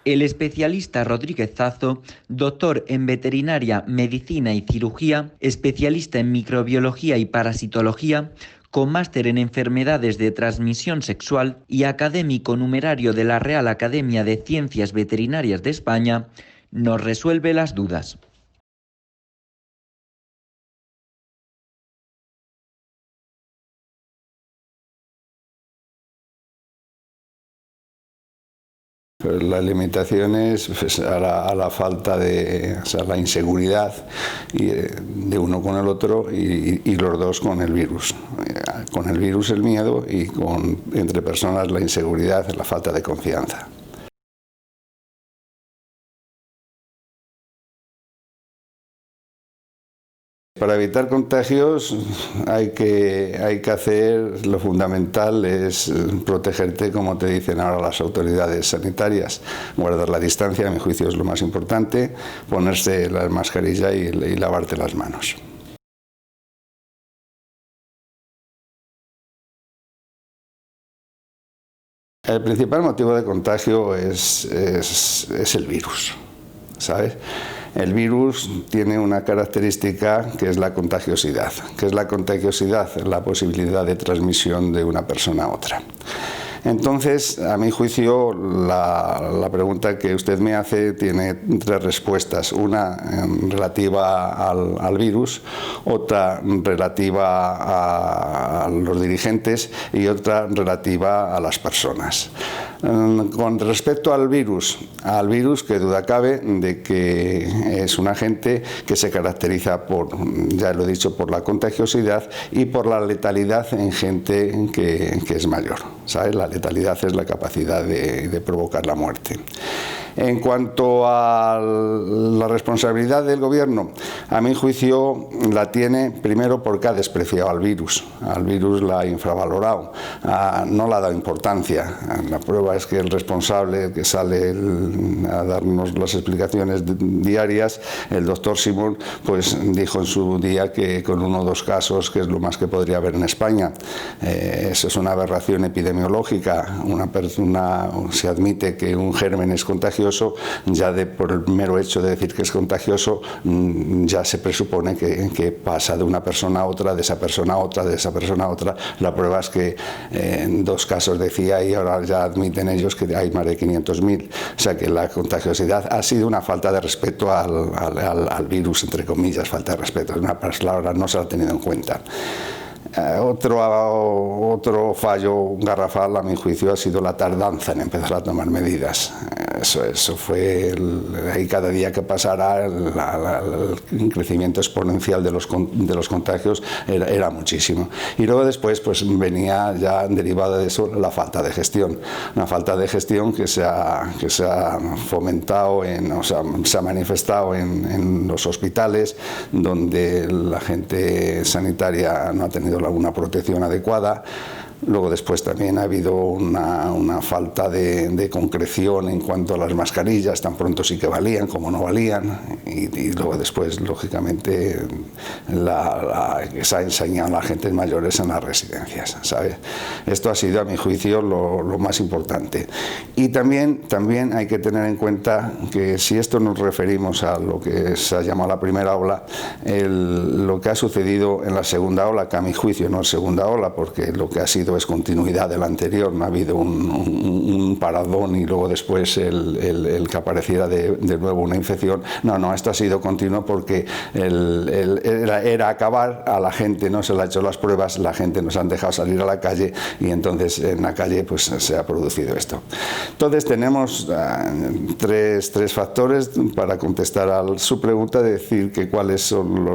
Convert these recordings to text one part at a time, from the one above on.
El especialista Rodríguez Zazo, doctor en veterinaria, medicina y cirugía, especialista en microbiología y parasitología, con máster en enfermedades de transmisión sexual y académico numerario de la Real Academia de Ciencias Veterinarias de España, nos resuelve las dudas. Pues la limitación es pues, a la falta de, o sea, la inseguridad de uno con el otro y los dos con el virus. Con el virus el miedo y entre personas la inseguridad, la falta de confianza. Para evitar contagios hay que hacer, lo fundamental es protegerte como te dicen ahora las autoridades sanitarias, guardar la distancia, a mi juicio es lo más importante, ponerse la mascarilla y lavarte las manos. El principal motivo de contagio es el virus, ¿sabes? El virus tiene una característica que es la contagiosidad. ¿Qué es la contagiosidad? La posibilidad de transmisión de una persona a otra. Entonces, a mi juicio, la pregunta que usted me hace tiene tres respuestas. Una relativa al virus, otra relativa a los dirigentes y otra relativa a las personas. Con respecto al virus, que duda cabe de que es un agente que se caracteriza por, ya lo he dicho, por la contagiosidad y por la letalidad en gente que es mayor, ¿sabes? La letalidad es la capacidad de provocar la muerte. En cuanto a la responsabilidad del gobierno, a mi juicio la tiene primero porque ha despreciado al virus la ha infravalorado, no le ha dado importancia. La prueba es que el responsable que sale a darnos las explicaciones diarias, el doctor Simón, pues dijo en su día que con 1 o 2 casos, que es lo más que podría haber en España. Eso es una aberración epidemiológica. Una persona, se admite que un germen es contagioso, ya por el mero hecho de decir que es contagioso, ya se presupone que pasa de una persona a otra, de esa persona a otra, de esa persona a otra. La prueba es que en 2 casos decía y ahora ya admiten ellos que hay más de 500.000. O sea que la contagiosidad ha sido una falta de respeto al virus, entre comillas, falta de respeto. Una palabra no se la ha tenido en cuenta. Otro fallo garrafal, a mi juicio, ha sido la tardanza en empezar a tomar medidas. Eso fue, ahí cada día que pasara, el crecimiento exponencial de los contagios era muchísimo. Y luego después pues venía ya derivada de eso la falta de gestión. Una falta de gestión que se ha fomentado, se ha manifestado en los hospitales, donde la gente sanitaria no ha tenido alguna protección adecuada. Luego después también ha habido una falta de concreción en cuanto a las mascarillas, tan pronto sí que valían como no valían, y luego después lógicamente que se ha enseñado a la gente mayores en las residencias, ¿sabes? Esto ha sido a mi juicio lo más importante. Y también hay que tener en cuenta que si esto nos referimos a lo que se ha llamado la primera ola, lo que ha sucedido en la segunda ola, que a mi juicio no es segunda ola, porque lo que ha sido es continuidad del anterior, no ha habido un paradón y luego después el que apareciera de nuevo una infección. No, esto ha sido continuo porque era acabar, a la gente no se le ha hecho las pruebas, la gente nos han dejado salir a la calle y entonces en la calle pues se ha producido esto. Entonces tenemos tres factores para contestar a su pregunta, de decir que cuáles son lo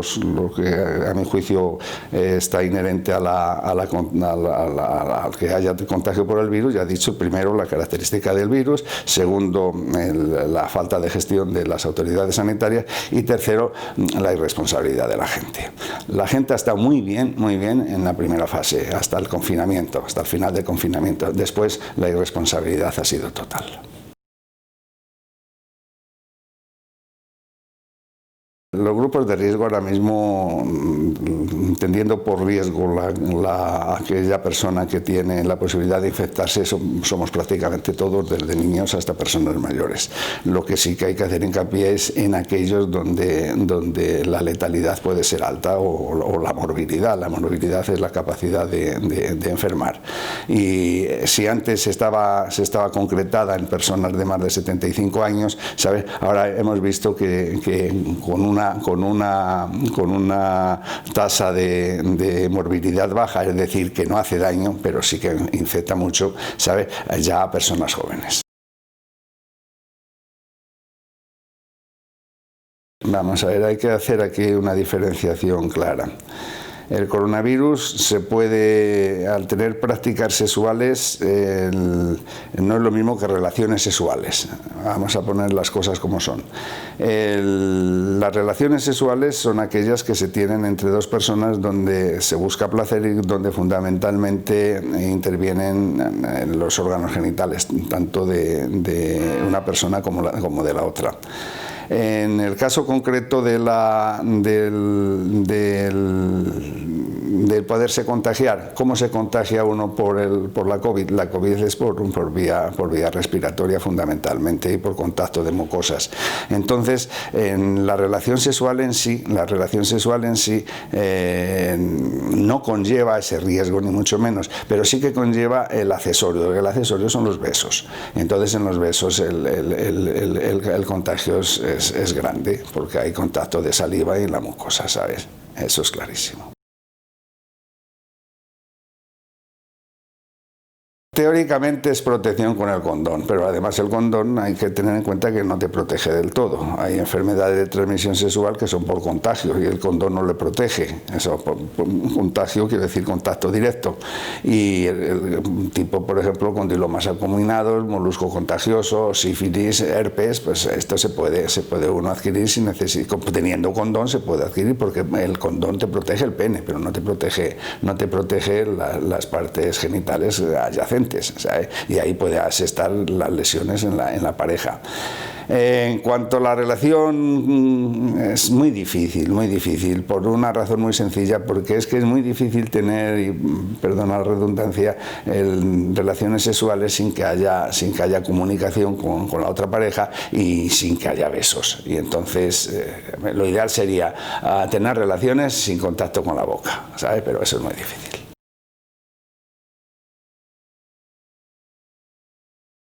que a mi juicio está inherente al que haya contagio por el virus. Ya he dicho, primero la característica del virus, segundo la falta de gestión de las autoridades sanitarias y tercero la irresponsabilidad de la gente. La gente ha estado muy bien en la primera fase, hasta el confinamiento, hasta el final del confinamiento. Después la irresponsabilidad ha sido total. Los grupos de riesgo ahora mismo, entendiendo por riesgo aquella persona que tiene la posibilidad de infectarse, somos prácticamente todos, desde niños hasta personas mayores. Lo que sí que hay que hacer hincapié es en aquellos donde la letalidad puede ser alta o la morbilidad. La morbilidad es la capacidad de enfermar. Y si antes se estaba concretada en personas de más de 75 años, ¿sabes? Ahora hemos visto que con una tasa de morbilidad baja, es decir, que no hace daño, pero sí que infecta mucho, ¿sabe? Ya a personas jóvenes. Vamos a ver, hay que hacer aquí una diferenciación clara. El coronavirus se puede, al tener prácticas sexuales, no es lo mismo que relaciones sexuales. Vamos a poner las cosas como son. Las relaciones sexuales son aquellas que se tienen entre dos personas donde se busca placer y donde fundamentalmente intervienen los órganos genitales, tanto de una persona como de la otra. En el caso concreto del poderse contagiar, ¿cómo se contagia uno por la COVID? La COVID es por vía respiratoria fundamentalmente y por contacto de mucosas. Entonces, en la relación sexual en sí no conlleva ese riesgo, ni mucho menos, pero sí que conlleva el accesorio. El accesorio son los besos. Entonces, en los besos el contagio es grande, porque hay contacto de saliva y la mucosa, ¿sabes? Eso es clarísimo. Teóricamente es protección con el condón, pero además el condón hay que tener en cuenta que no te protege del todo. Hay enfermedades de transmisión sexual que son por contagio y el condón no le protege. Eso, por contagio quiere decir contacto directo. Y el tipo, por ejemplo, condilomas acuminados, molusco contagioso, sífilis, herpes, pues esto se puede uno adquirir sin necesidad. Teniendo condón se puede adquirir porque el condón te protege el pene, pero no te protege las partes genitales adyacentes. ¿Sabes? Y ahí pueden asestar las lesiones en la pareja. En cuanto a la relación, es muy difícil, por una razón muy sencilla, porque es que es muy difícil tener, y perdona la redundancia, relaciones sexuales sin que haya comunicación con la otra pareja y sin que haya besos. Y entonces lo ideal sería tener relaciones sin contacto con la boca, ¿sabes? Pero eso es muy difícil.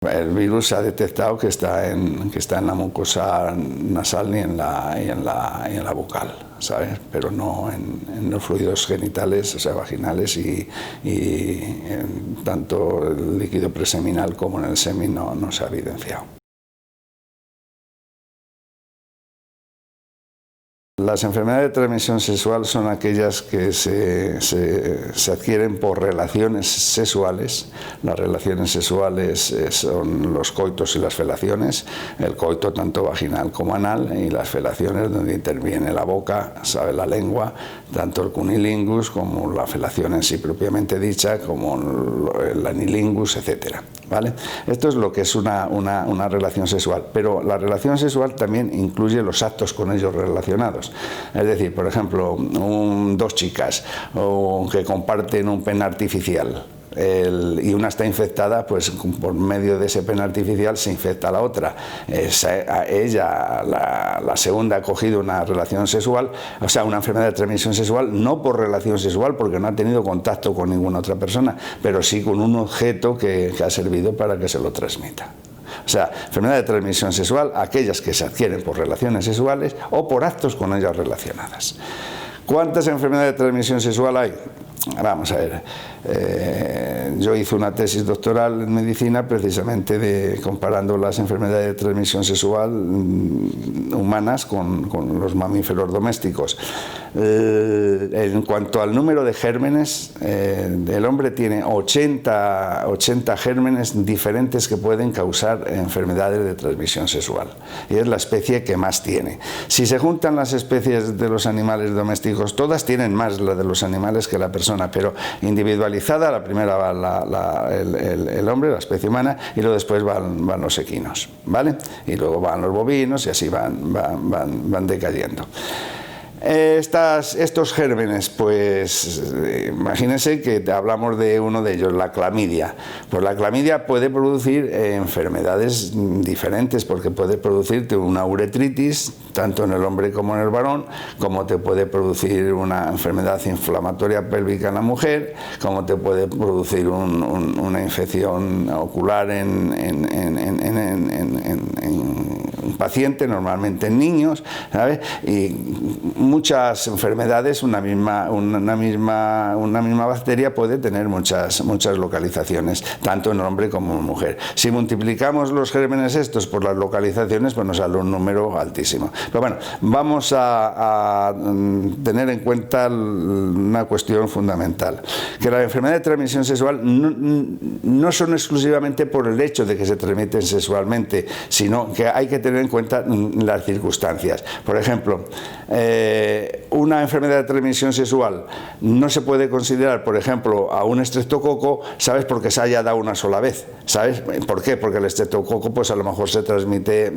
El virus se ha detectado que está en la mucosa nasal y en la bucal, ¿sabes? Pero no en los fluidos genitales, o sea, vaginales y tanto el líquido preseminal como en el semen no se ha evidenciado. Las enfermedades de transmisión sexual son aquellas que se adquieren por relaciones sexuales. Las relaciones sexuales son los coitos y las felaciones, el coito tanto vaginal como anal y las felaciones donde interviene la boca, sabe, la lengua, tanto el cunilingus como la felación en sí propiamente dicha, como el anilingus, etc. ¿Vale? Esto es lo que es una relación sexual, pero la relación sexual también incluye los actos con ellos relacionados. Es decir, por ejemplo, dos chicas que comparten un pene artificial y una está infectada, pues por medio de ese pene artificial se infecta a la otra. La segunda ha cogido una relación sexual, o sea, una enfermedad de transmisión sexual, no por relación sexual, porque no ha tenido contacto con ninguna otra persona, pero sí con un objeto que ha servido para que se lo transmita. O sea, enfermedad de transmisión sexual, aquellas que se adquieren por relaciones sexuales o por actos con ellas relacionadas. ¿Cuántas enfermedades de transmisión sexual hay? Vamos a ver, yo hice una tesis doctoral en medicina precisamente comparando las enfermedades de transmisión sexual humanas con los mamíferos domésticos. En cuanto al número de gérmenes, el hombre tiene 80 gérmenes diferentes que pueden causar enfermedades de transmisión sexual. Y es la especie que más tiene. Si se juntan las especies de los animales domésticos, todas tienen más la de los animales que la persona, pero individualizada, la primera va el hombre, la especie humana, y luego después van los equinos, ¿vale? Y luego van los bovinos y así van decayendo. Estos gérmenes, pues imagínense que hablamos de uno de ellos, la clamidia. Pues la clamidia puede producir enfermedades diferentes, porque puede producirte una uretritis, tanto en el hombre como en el varón, como te puede producir una enfermedad inflamatoria pélvica en la mujer, como te puede producir una infección ocular en un paciente, normalmente en niños, ¿sabes? Y muchas enfermedades, una misma bacteria puede tener muchas localizaciones, tanto en hombre como en mujer. Si multiplicamos los gérmenes estos por las localizaciones, pues nos sale un número altísimo. Pero bueno, vamos a tener en cuenta una cuestión fundamental, que la enfermedad de transmisión sexual no son exclusivamente por el hecho de que se transmiten sexualmente, sino que hay que tener en cuenta las circunstancias. Por ejemplo, una enfermedad de transmisión sexual no se puede considerar, por ejemplo, a un estreptococo, ¿sabes? Porque se haya dado una sola vez, ¿sabes? ¿Por qué? Porque el estreptococo, pues a lo mejor se transmite,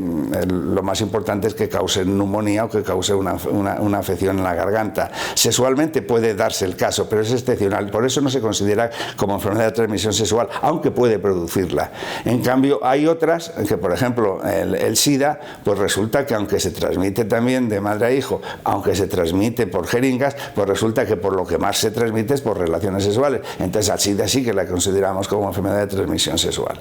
lo más importante es que cause neumonía o que cause una afección en la garganta. Sexualmente puede darse el caso, pero es excepcional, por eso no se considera como enfermedad de transmisión sexual, aunque puede producirla. En cambio, hay otras que, por ejemplo, el SIDA, pues resulta que aunque se transmite también de madre a hijo, aunque se transmite por jeringas, pues resulta que por lo que más se transmite es por relaciones sexuales. Entonces al SIDA sí que la consideramos como enfermedad de transmisión sexual.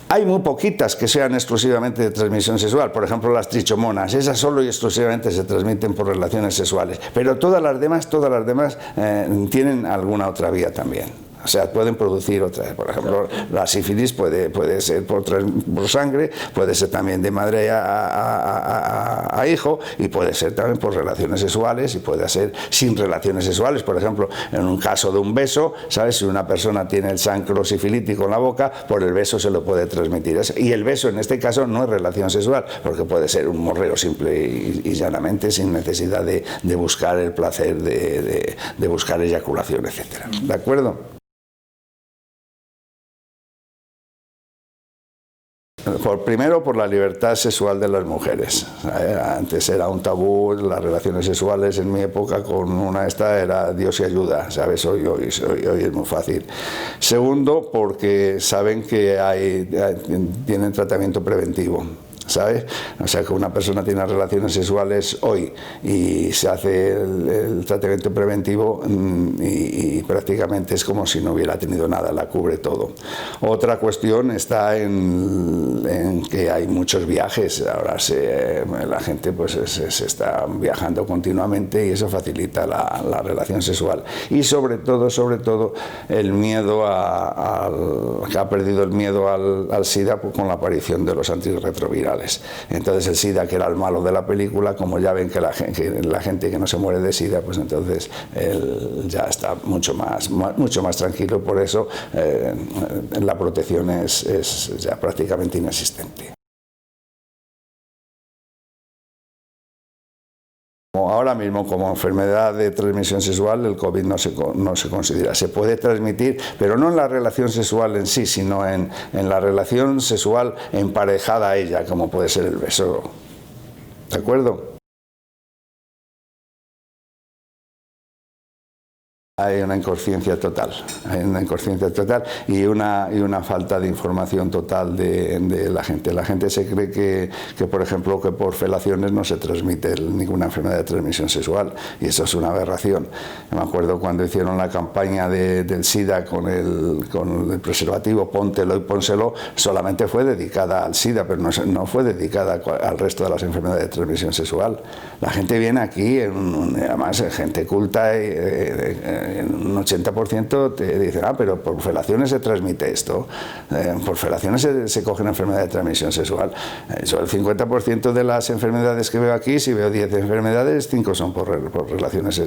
Hay muy poquitas que sean exclusivamente de transmisión sexual, por ejemplo las trichomonas, esas solo y exclusivamente se transmiten por relaciones sexuales, pero todas las demás tienen alguna otra vía también. O sea, pueden producir otras. Por ejemplo, la sífilis puede ser por sangre, puede ser también de madre a hijo, y puede ser también por relaciones sexuales, y puede ser sin relaciones sexuales. Por ejemplo, en un caso de un beso, ¿sabes? Si una persona tiene el chancro sifilítico en la boca, por el beso se lo puede transmitir. Y el beso en este caso no es relación sexual, porque puede ser un morreo simple y llanamente, sin necesidad de buscar el placer, de buscar eyaculación, etc. ¿De acuerdo? Primero, por la libertad sexual de las mujeres. Antes era un tabú, las relaciones sexuales en mi época con una era Dios y ayuda, ¿sabes? Hoy es muy fácil. Segundo, porque saben que tienen tratamiento preventivo, ¿sabes? O sea, que una persona tiene relaciones sexuales hoy y se hace el tratamiento preventivo y prácticamente es como si no hubiera tenido nada, la cubre todo. Otra cuestión está en que hay muchos viajes. Ahora la gente pues se está viajando continuamente y eso facilita la relación sexual. Y sobre todo el miedo que ha perdido el miedo al SIDA con la aparición de los antirretrovirales. Entonces el SIDA, que era el malo de la película, como ya ven que la gente que no se muere de SIDA, pues entonces él ya está mucho más tranquilo. Por eso la protección es ya prácticamente inexistente. Ahora mismo, como enfermedad de transmisión sexual, el COVID no se considera. Se puede transmitir, pero no en la relación sexual en sí, sino en la relación sexual emparejada a ella, como puede ser el beso. ¿De acuerdo? Hay una inconsciencia total, y una falta de información total de la gente. La gente se cree que por ejemplo, que por felaciones no se transmite ninguna enfermedad de transmisión sexual, y eso es una aberración. Me acuerdo cuando hicieron la campaña del SIDA con el preservativo, póntelo y pónselo, solamente fue dedicada al SIDA, pero no fue dedicada al resto de las enfermedades de transmisión sexual. La gente viene aquí, además gente culta, un 80% te dicen, pero por felaciones se transmite esto, por felaciones se coge una enfermedad de transmisión sexual. Yo el 50% de las enfermedades que veo aquí, si veo 10 enfermedades, 5 son por relaciones,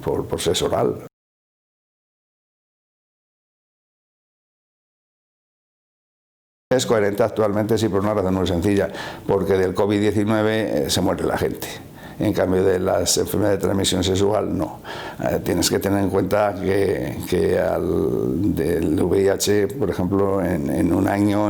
por sexo oral. Es coherente actualmente, sí, por una razón muy sencilla, porque del COVID-19 se muere la gente. En cambio de las enfermedades de transmisión sexual, no. Tienes que tener en cuenta que del VIH, por ejemplo, en un año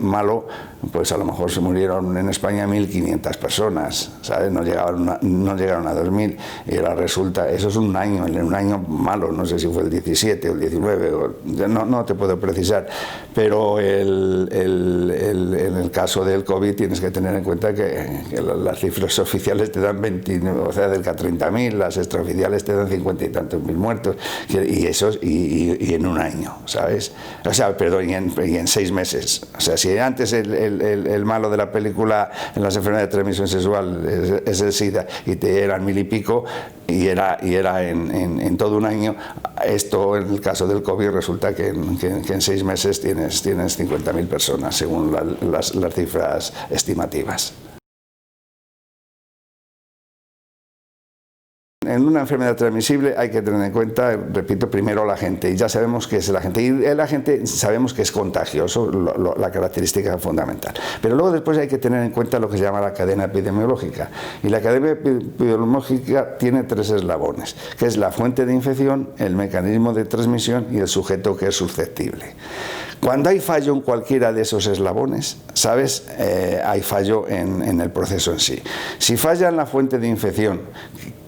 malo, pues a lo mejor se murieron en España 1.500 personas, ¿sabes? No llegaron a 2.000. Y ahora resulta, eso es un año, en un año malo, no sé si fue el 17 o el 19, no te puedo precisar, pero en el caso del COVID tienes que tener en cuenta que las cifras oficiales te dan 20, o sea, cerca de 30.000, las extraoficiales te dan 50 y tantos mil muertos, y en un año, ¿sabes? O sea, perdón, y en 6 meses. O sea, si antes el malo de la película en las enfermedades de transmisión sexual es el SIDA y te eran 1.000 y pico, y era en todo un año, esto en el caso del COVID resulta que en 6 meses tienes 50.000 personas, según las cifras estimativas. En una enfermedad transmisible hay que tener en cuenta, repito, primero la gente, y ya sabemos que es la gente, y la gente sabemos que es contagioso, la característica fundamental. Pero luego después hay que tener en cuenta lo que se llama la cadena epidemiológica, y la cadena epidemiológica tiene 3 eslabones, que es la fuente de infección, el mecanismo de transmisión y el sujeto que es susceptible. Cuando hay fallo en cualquiera de esos eslabones, ¿sabes? Hay fallo en el proceso en sí. Si falla en la fuente de infección,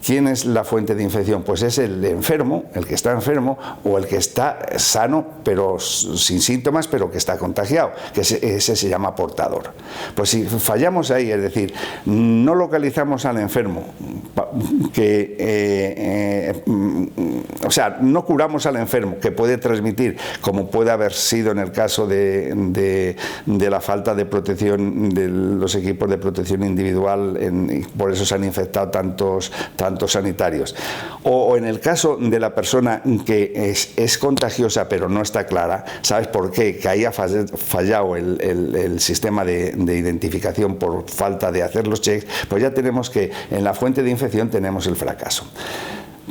¿quién es la fuente de infección? Pues es el enfermo, el que está enfermo, o el que está sano, pero sin síntomas, pero que está contagiado, que ese se llama portador. Pues si fallamos ahí, es decir, no localizamos al enfermo, o sea, no curamos al enfermo, que puede transmitir, como puede haber sido en el caso de la falta de protección de los equipos de protección individual, por eso se han infectado tantos sanitarios, o en el caso de la persona que es contagiosa pero no está clara, ¿sabes por qué? Que haya fallado el sistema de identificación por falta de hacer los checks, pues ya tenemos que en la fuente de infección tenemos el fracaso.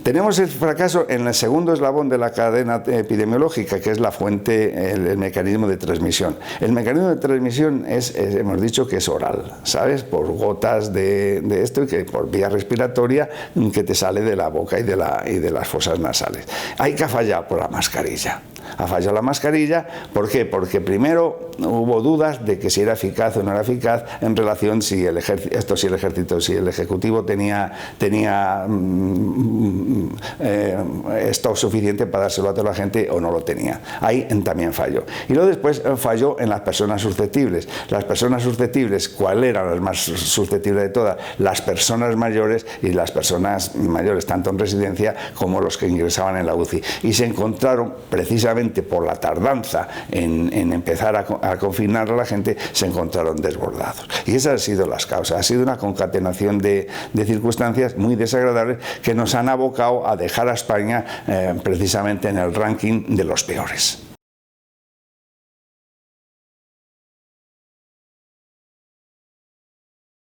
Tenemos el fracaso en el segundo eslabón de la cadena epidemiológica, que es la fuente, el mecanismo de transmisión. El mecanismo de transmisión hemos dicho que es oral, ¿sabes? Por gotas de esto y que por vía respiratoria que te sale de la boca y de las fosas nasales. Hay que fallar por la mascarilla. Ha fallado la mascarilla, ¿por qué? Porque primero hubo dudas de que si era eficaz o no era eficaz en relación si el Ejecutivo tenía stock suficiente para dárselo a toda la gente o no lo tenía. Ahí también falló. Y luego después falló en las personas susceptibles. Las personas susceptibles, ¿cuáles eran las más susceptibles de todas? Las personas mayores, y las personas mayores tanto en residencia como los que ingresaban en la UCI. Y se encontraron precisamente por la tardanza en empezar a confinar a la gente, se encontraron desbordados. Y esas han sido las causas. Ha sido una concatenación de circunstancias muy desagradables que nos han abocado a dejar a España precisamente en el ranking de los peores.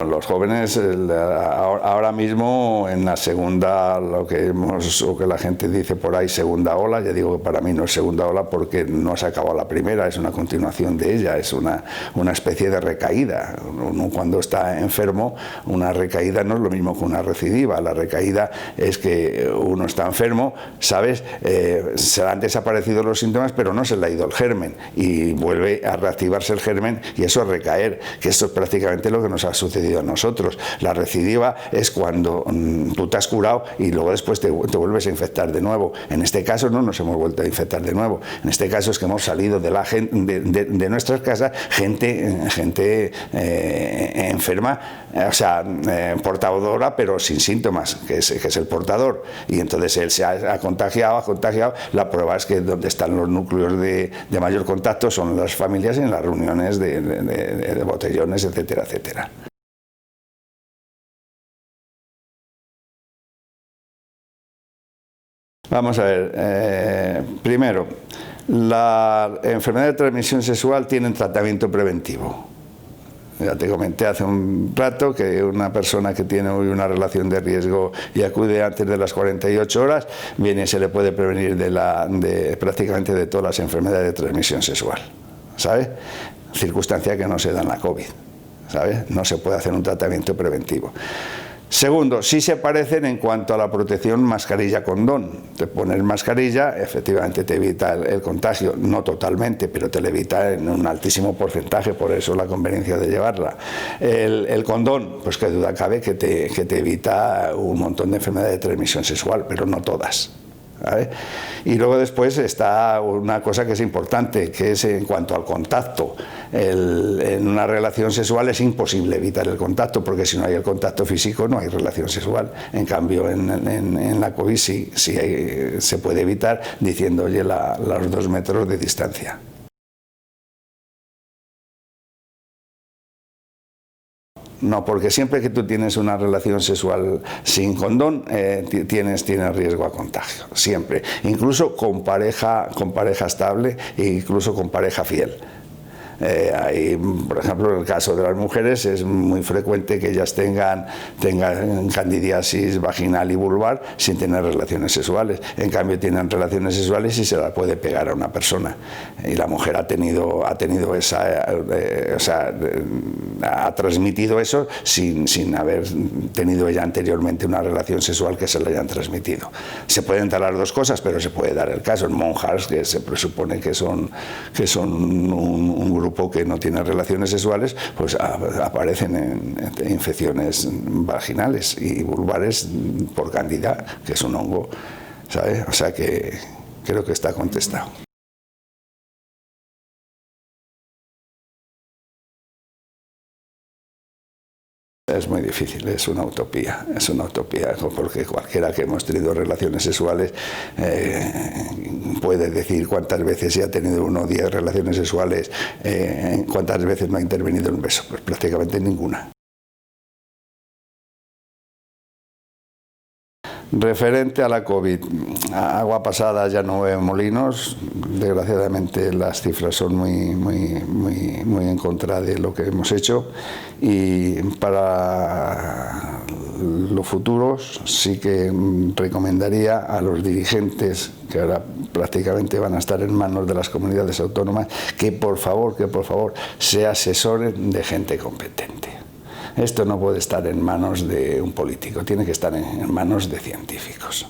Los jóvenes ahora mismo en la segunda, lo que la gente dice por ahí, segunda ola, ya digo que para mí no es segunda ola porque no se ha acabado la primera, es una continuación de ella, es una especie de recaída. Uno cuando está enfermo, una recaída no es lo mismo que una recidiva. La recaída es que uno está enfermo, ¿sabes? Se le han desaparecido los síntomas, pero no se le ha ido el germen y vuelve a reactivarse el germen y eso es recaer, que esto es prácticamente lo que nos ha sucedido a nosotros. La recidiva es cuando tú te has curado y luego después te vuelves a infectar de nuevo. En este caso no nos hemos vuelto a infectar de nuevo. En este caso es que hemos salido de nuestras casas gente enferma, o sea, portadora pero sin síntomas, que es el portador. Y entonces él se ha contagiado. La prueba es que donde están los núcleos de mayor contacto son las familias en las reuniones de botellones, etcétera, etcétera. Vamos a ver, primero, la enfermedad de transmisión sexual tiene tratamiento preventivo. Ya te comenté hace un rato que una persona que tiene hoy una relación de riesgo y acude antes de las 48 horas, viene y se le puede prevenir prácticamente de todas las enfermedades de transmisión sexual, ¿sabes? Circunstancia que no se da en la COVID, ¿sabes? No se puede hacer un tratamiento preventivo. Segundo, sí se parecen en cuanto a la protección mascarilla-condón. Te pones mascarilla, efectivamente te evita el contagio, no totalmente, pero te lo evita en un altísimo porcentaje, por eso la conveniencia de llevarla. El condón, pues qué duda cabe que te evita un montón de enfermedades de transmisión sexual, pero no todas, ¿sabes? Y luego después está una cosa que es importante, que es en cuanto al contacto. En una relación sexual es imposible evitar el contacto, porque si no hay el contacto físico no hay relación sexual. En cambio en la COVID sí se puede evitar diciendo, oye, los 2 metros de distancia. No, porque siempre que tú tienes una relación sexual sin condón, tienes riesgo a contagio, siempre. Incluso con pareja estable e incluso con pareja fiel. Por ejemplo, en el caso de las mujeres es muy frecuente que ellas tengan candidiasis vaginal y vulvar sin tener relaciones sexuales. En cambio tienen relaciones sexuales y se las puede pegar a una persona. Y la mujer ha transmitido eso sin haber tenido ella anteriormente una relación sexual que se la hayan transmitido. Se pueden dar las dos cosas, pero se puede dar el caso en monjas que se presupone que son un grupo que no tiene relaciones sexuales, pues aparecen en infecciones vaginales y vulvares por Candida, que es un hongo, ¿sabes? O sea que creo que está contestado. Es muy difícil, es una utopía, porque cualquiera que hemos tenido relaciones sexuales puede decir cuántas veces si ha tenido 1 o 10 relaciones sexuales, cuántas veces no ha intervenido en un beso, pues prácticamente ninguna. Referente a la COVID, agua pasada ya no veo molinos, desgraciadamente las cifras son muy en contra de lo que hemos hecho, y para los futuros sí que recomendaría a los dirigentes, que ahora prácticamente van a estar en manos de las comunidades autónomas, que por favor se asesoren de gente competente. Esto no puede estar en manos de un político, tiene que estar en manos de científicos.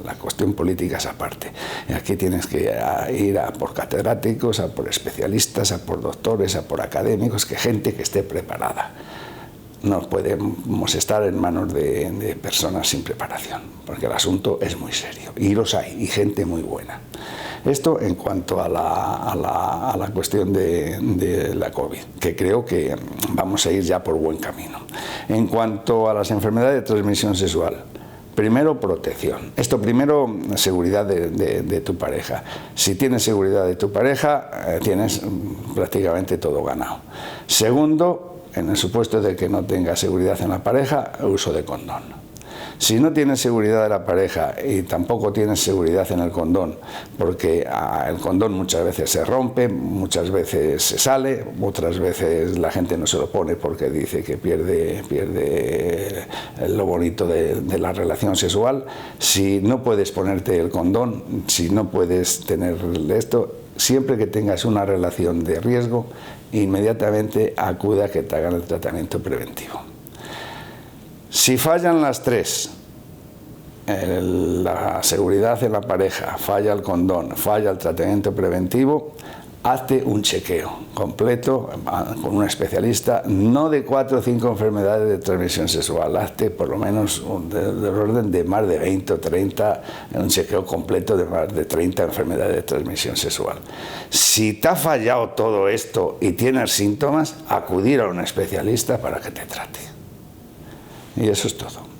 La cuestión política es aparte. Y aquí tienes que ir a por catedráticos, a por especialistas, a por doctores, a por académicos, gente que esté preparada. No podemos estar en manos de personas sin preparación, porque el asunto es muy serio. Y los hay, y gente muy buena. Esto en cuanto a la cuestión de la COVID, que creo que vamos a ir ya por buen camino. En cuanto a las enfermedades de transmisión sexual, primero, protección. Esto primero, seguridad de tu pareja. Si tienes seguridad de tu pareja, tienes prácticamente todo ganado. Segundo, en el supuesto de que no tengas seguridad en la pareja, uso de condón. Si no tienes seguridad de la pareja y tampoco tienes seguridad en el condón, porque el condón muchas veces se rompe, muchas veces se sale, otras veces la gente no se lo pone porque dice que pierde lo bonito de la relación sexual. Si no puedes ponerte el condón, si no puedes tener esto, siempre que tengas una relación de riesgo, inmediatamente acude a que te hagan el tratamiento preventivo. Si fallan las tres, la seguridad en la pareja, falla el condón, falla el tratamiento preventivo, hazte un chequeo completo con un especialista, no de 4 o 5 enfermedades de transmisión sexual, hazte por lo menos del orden de más de 20 o 30, un chequeo completo de más de 30 enfermedades de transmisión sexual. Si te ha fallado todo esto y tienes síntomas, acudir a un especialista para que te trate. Y eso es todo.